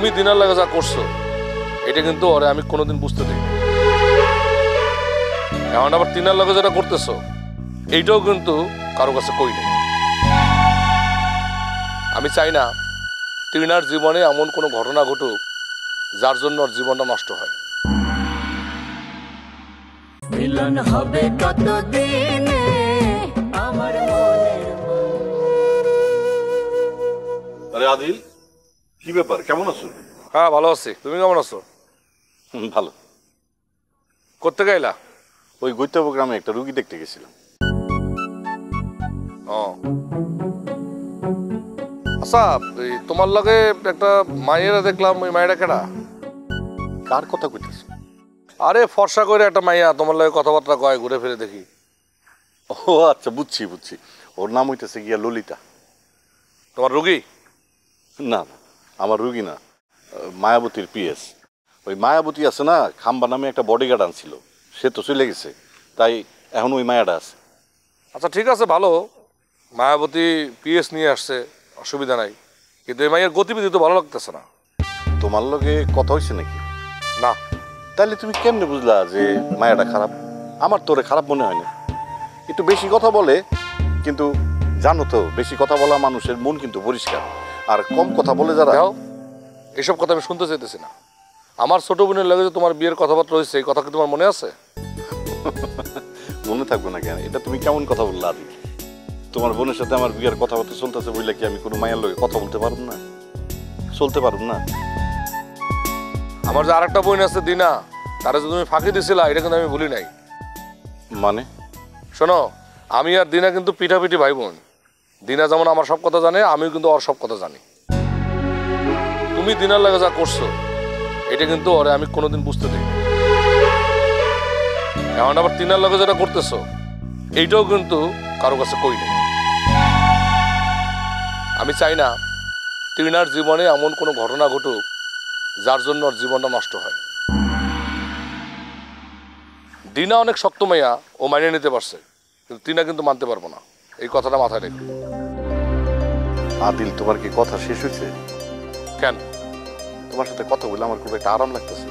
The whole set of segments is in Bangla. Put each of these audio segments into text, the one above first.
তুমি দিনার লাগে যা করছো এটা কিন্তু ওরে আমি কোনোদিন বুঝতে দিই এখন আবার তিনার লাগে যেটা করতেছো এইটাও কিন্তু কারো কাছে কই নেই। আমি চাই না তিনার জীবনে এমন কোনো ঘটনা ঘটুক যার জন্য ওর জীবনটা নষ্ট হয়। মিলন হবে কতদিনে আমার মনের। আরে আদিল, কি ব্যাপার, কেমন আছো? হ্যাঁ ভালো আছি, তুমি কেমন আছো? ভালো। করতে গাইলা? ওই গৈত্যাব গ্রামে একটা রুগী দেখতে গেছিলাম। ও আচ্ছা, তোমার লগে একটা মাইয়েরা দেখলাম, ওই মাইয়াটা কেডা? কার কথা কইতেছ? আরে ফর্সা করে একটা মাইয়া তোমার লগে কথাবার্তা কয়, ঘুরে ফিরে দেখি। ও আচ্ছা, বুঝছি বুঝছি, ওর নাম হইতেছে গিয়া ললিতা। তোমার রুগী? না না, আমার রুগী না, মায়াবতীর পিএস। ওই মায়াবতী আছে না, খাম্বা নামে একটা বডিগার্ড আনছিল, সে তো চলে গেছে, তাই এখন ওই মায়াটা আছে। আচ্ছা ঠিক আছে, ভালো, মায়াবতী পিএস নিয়ে আসছে, অসুবিধা নাই, কিন্তু এই মাইয়ের গতিবিধি তো ভালো লাগতেছে না। তোমার লগে কথা হয়েছে নাকি? না। তাহলে তুমি কেমনে বুঝলা যে মায়াটা খারাপ? আমার তোরে খারাপ মনে হয় না, একটু বেশি কথা বলে, কিন্তু জানো তো বেশি কথা বলা মানুষের মন কিন্তু পরিষ্কার, আর কম কথা বলে যারা। এসব কথা আমি শুনতে চাইতেছি না। আমার ছোট বোনের লাগে যে তোমার বিয়ের কথাবার্তা রয়েছে, এই কথা কি তোমার মনে আছে? মনে থাকবে না কেন? এটা তুমি কেমন কথা বললা আদি? তোমার বোনের সাথে আমার বিয়ের কথাবার্তা চলতেছে বললে কি আমি কোনো মায়ের লগে কথা বলতে পারব না, চলতে পারব না? আমার যে আরেকটা বোন আছে দিনা, তারা যে তুমি ফাঁকি দিছিলা, এটা কিন্তু আমি ভুলি নাই। মানে? শোনো, আমি আর দিনা কিন্তু পিঠাপিঠি ভাই বোন। দিনা যেমন আমার সব কথা জানে, আমিও কিন্তু ওর সব কথা জানি। তুমি দিনার লাগে যা করছো এটা কিন্তু ওরে আমি কোনোদিন বুঝতে দিই। এখন আবার তিনার লাগে যেটা করতেছো এইটাও কিন্তু কারো কাছে কই নেই। আমি চাই না তিনার জীবনে এমন কোনো ঘটনা ঘটুক যার জন্য ওর জীবনটা নষ্ট হয়। দিনা অনেক শক্ত মাইয়া, ও মানিয়ে নিতে পারছে, কিন্তু তিনা কিন্তু মানতে পারবো না, এই কথাটা মাথায় রেখো। আদিল, তোমার কি কথা শেষ হয়েছে? কেন? তোমার সাথে কথা বলে আমার খুব একটা আরাম লাগতেছে।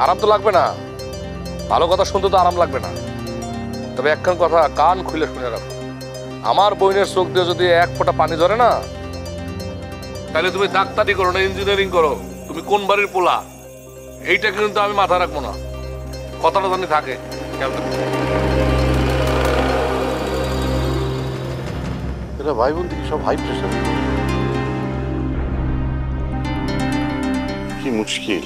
আরাম তো লাগবে না, ভালো কথা শুনতে তো আরাম লাগবে না, তবে একখান কথা কান খুলে শুনে রাখো, আমার বইনের চোখ দিয়ে যদি এক ফোঁটা পানি ধরে না, তাহলে তুমি ডাক্তারি করো না ইঞ্জিনিয়ারিং করো, তুমি কোন বাড়ির পোলা, এইটা কিন্তু আমি মাথায় রাখবো না। কথাটা জানি থাকে, খেয়াল রাখো। এরা ভাই বোন থেকে সব হাই প্রেশার, কি মুশকিল।